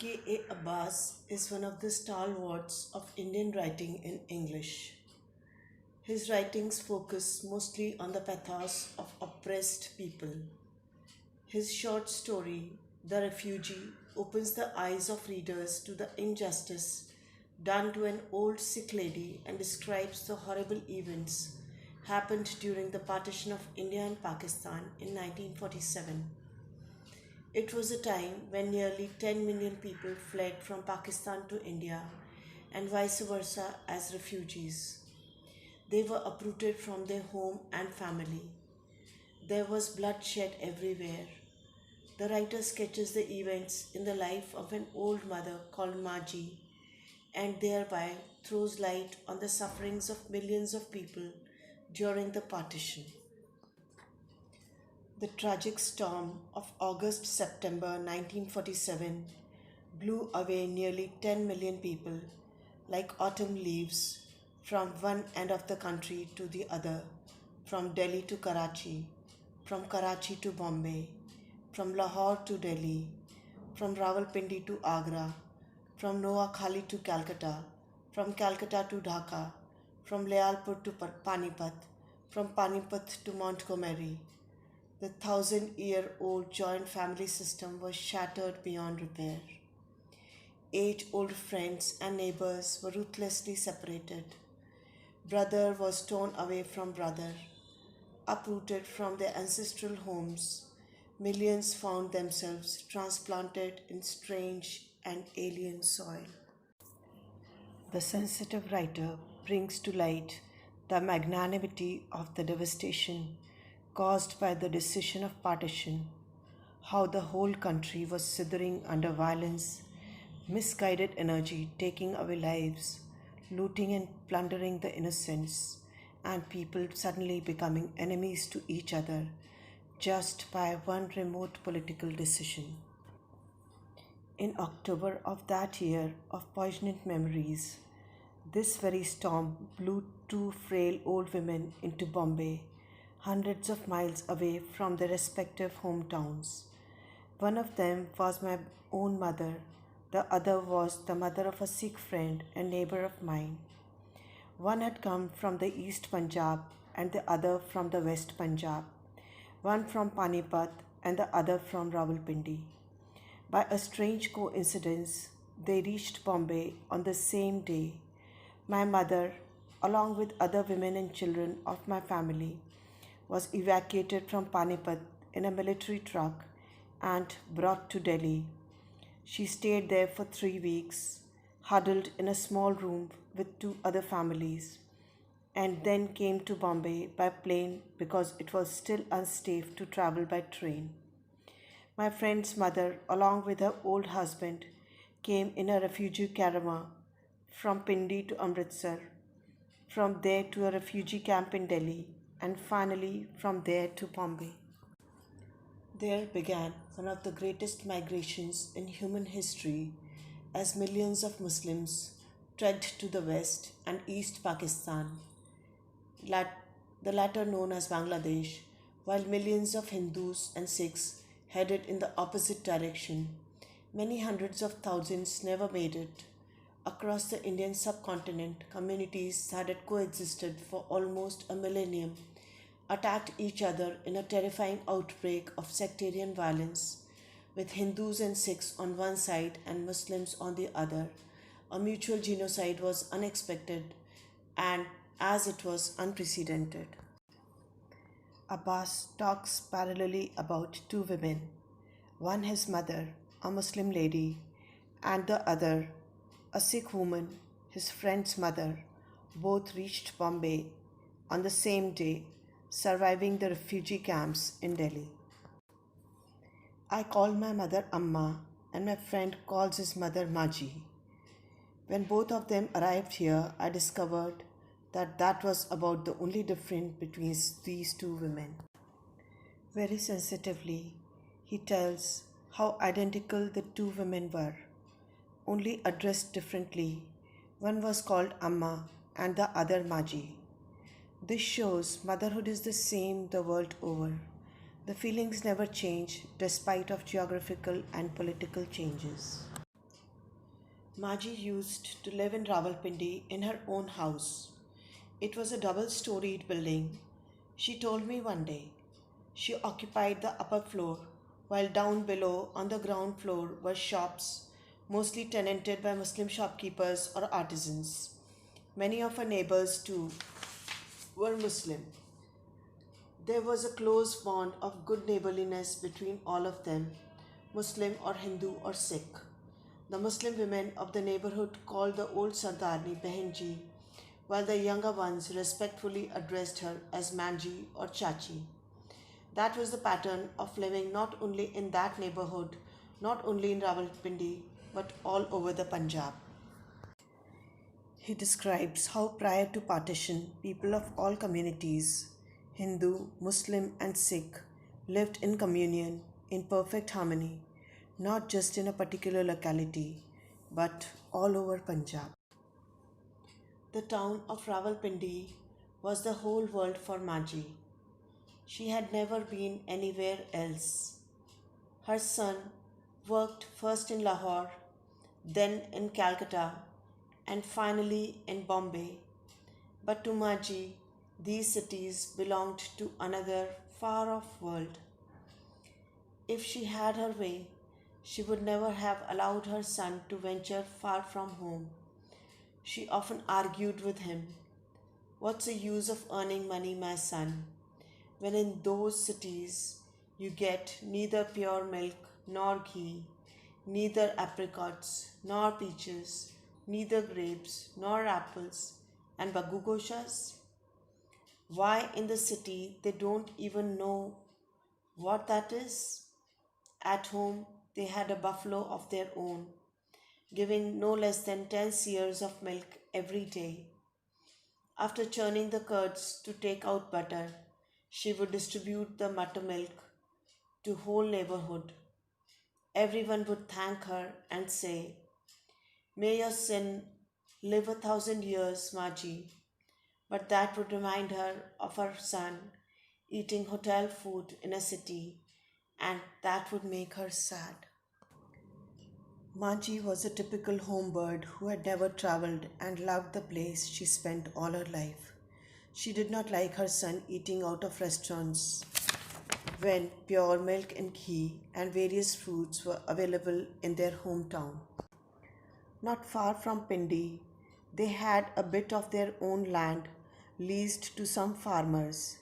K.A. Abbas is one of the stalwarts of Indian writing in English. His writings focus mostly on the pathos of oppressed people. His short story, The Refugee, opens the eyes of readers to the injustice done to an old sick lady and describes the horrible events happened during the partition of India and Pakistan in 1947. It was a time when nearly 10 million people fled from Pakistan to India and vice versa as refugees. They were uprooted from their home and family. There was bloodshed everywhere. The writer sketches the events in the life of an old mother called Maji and thereby throws light on the sufferings of millions of people during the partition. The tragic storm of August September 1947 blew away nearly 10 million people like autumn leaves from one end of the country to the other, from Delhi to Karachi, from Karachi to Bombay, from Lahore to Delhi, from Rawalpindi to Agra, from Noakhali to Calcutta, from Calcutta to Dhaka, from Layalpur to Panipat, from Panipat to Montgomery. The 1,000-year-old joint family system was shattered beyond repair. 8 old friends and neighbors were ruthlessly separated. Brother was torn away from brother. Uprooted from their ancestral homes, millions found themselves transplanted in strange and alien soil. The sensitive writer brings to light the magnanimity of the devastation caused by the decision of partition, how the whole country was sithering under violence, misguided energy taking away lives, looting and plundering the innocents, and people suddenly becoming enemies to each other just by one remote political decision. In October of that year of poignant memories, this very storm blew 2 frail old women into Bombay, hundreds of miles away from their respective hometowns. One of them was my own mother, the other was the mother of a Sikh friend and neighbor of mine. One had come from the East Punjab and the other from the West Punjab, one from Panipat and the other from Rawalpindi. By a strange coincidence, they reached Bombay on the same day. My mother, along with other women and children of my family, was evacuated from Panipat in a military truck and brought to Delhi. She stayed there for 3 weeks, huddled in a small room with 2 other families, and then came to Bombay by plane because it was still unsafe to travel by train. My friend's mother, along with her old husband, came in a refugee caravan from Pindi to Amritsar, from there to a refugee camp in Delhi, and finally from there to Bombay. There began one of the greatest migrations in human history as millions of Muslims trekked to the west and east Pakistan, the latter known as Bangladesh, while millions of Hindus and Sikhs headed in the opposite direction. Many hundreds of thousands never made it. Across the Indian subcontinent, communities that had coexisted for almost a millennium attacked each other in a terrifying outbreak of sectarian violence, with Hindus and Sikhs on one side and Muslims on the other. A mutual genocide was unexpected and as it was unprecedented. Abbas talks parallelly about 2 women, one his mother, a Muslim lady, and the other, a Sikh woman, his friend's mother. Both reached Bombay on the same day, surviving the refugee camps in Delhi. I call my mother Amma, and my friend calls his mother Maji. When both of them arrived here, I discovered that was about the only difference between these 2 women. Very sensitively, he tells how identical the 2 women were, only addressed differently. One was called Amma and the other Maji. This shows motherhood is the same the world over. The feelings never change despite of geographical and political changes. Maji used to live in Rawalpindi in her own house. It was a double storied building. She told me one day. She occupied the upper floor, while down below on the ground floor were shops, mostly tenanted by Muslim shopkeepers or artisans. Many of her neighbors, too, were Muslim. There was a close bond of good neighborliness between all of them, Muslim or Hindu or Sikh. The Muslim women of the neighborhood called the old Sardarni Behenji, while the younger ones respectfully addressed her as Manji or Chachi. That was the pattern of living not only in that neighborhood, not only in Rawalpindi, but all over the Punjab. He describes how prior to partition, people of all communities, Hindu, Muslim, and Sikh, lived in communion, in perfect harmony, not just in a particular locality, but all over Punjab. The town of Rawalpindi was the whole world for Maji. She had never been anywhere else. Her son worked first in Lahore, then in Calcutta, and finally in Bombay. But to Maji, these cities belonged to another far off world. If she had her way, she would never have allowed her son to venture far from home. She often argued with him, "What's the use of earning money, my son, when in those cities you get neither pure milk nor ghee, neither apricots nor peaches, neither grapes nor apples, and bagugoshas? Why in the city they don't even know what that is? At home they had a buffalo of their own, giving no less than 10 seers of milk every day. After churning the curds to take out butter, she would distribute the buttermilk to whole neighborhood. Everyone would thank her and say, 'May your sin live 1,000 years, Maji.' But that would remind her of her son eating hotel food in a city, and that would make her sad. Maji was a typical home bird who had never traveled and loved the place she spent all her life. She did not like her son eating out of restaurants when pure milk and ghee and various fruits were available in their hometown. Not far from Pindi, they had a bit of their own land leased to some farmers.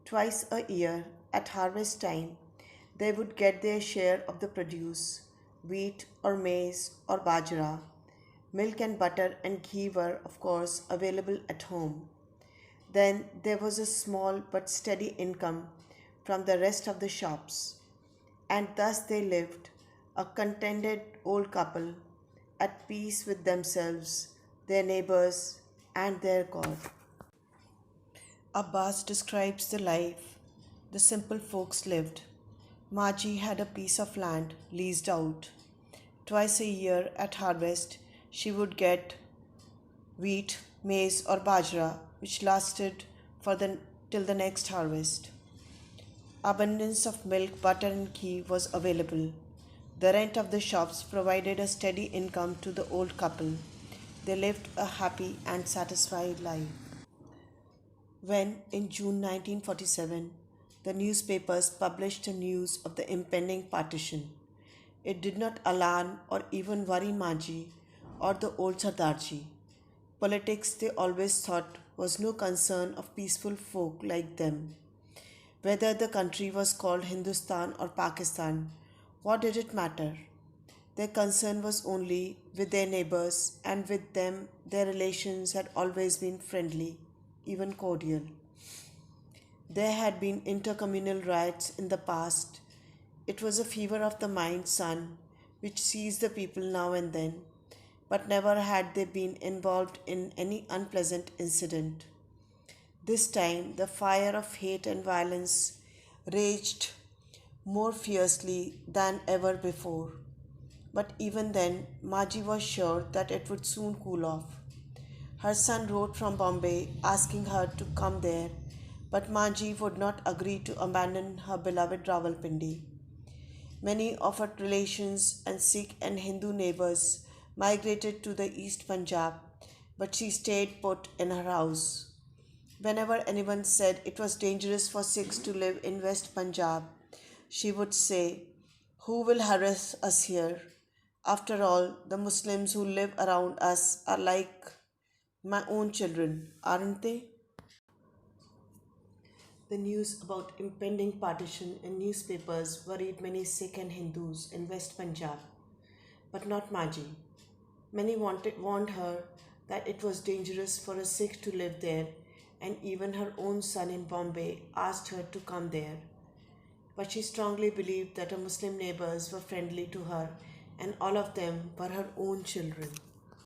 Twice a year, at harvest time, they would get their share of the produce, wheat or maize or bajra. Milk and butter and ghee were, of course, available at home. Then there was a small but steady income from the rest of the shops, and thus they lived, a contented old couple, at peace with themselves, their neighbors, and their God. Abbas describes the life the simple folks lived. Maji had a piece of land leased out. Twice a year at harvest, she would get wheat, maize, or bajra, which lasted till the next harvest. Abundance of milk, butter, and ghee was available. The rent of the shops provided a steady income to the old couple. They lived a happy and satisfied life. When, in June 1947, the newspapers published the news of the impending partition, it did not alarm or even worry Maji or the old Sardarji. Politics, they always thought, was no concern of peaceful folk like them. Whether the country was called Hindustan or Pakistan, what did it matter? Their concern was only with their neighbors, and with them their relations had always been friendly, even cordial. There had been intercommunal riots in the past. It was a fever of the mind, son, which seized the people now and then, but never had they been involved in any unpleasant incident. This time the fire of hate and violence raged more fiercely than ever before. But even then, Maji was sure that it would soon cool off. Her son wrote from Bombay asking her to come there, but Maji would not agree to abandon her beloved Rawalpindi. Many of her relations and Sikh and Hindu neighbors migrated to the East Punjab, but she stayed put in her house. Whenever anyone said it was dangerous for Sikhs to live in West Punjab, she would say, "Who will harass us here? After all, the Muslims who live around us are like my own children, aren't they?" The news about impending partition in newspapers worried many Sikh and Hindus in West Punjab, but not Maji. Many warned her that it was dangerous for a Sikh to live there, and even her own son in Bombay asked her to come there. But she strongly believed that her Muslim neighbors were friendly to her, and all of them were her own children.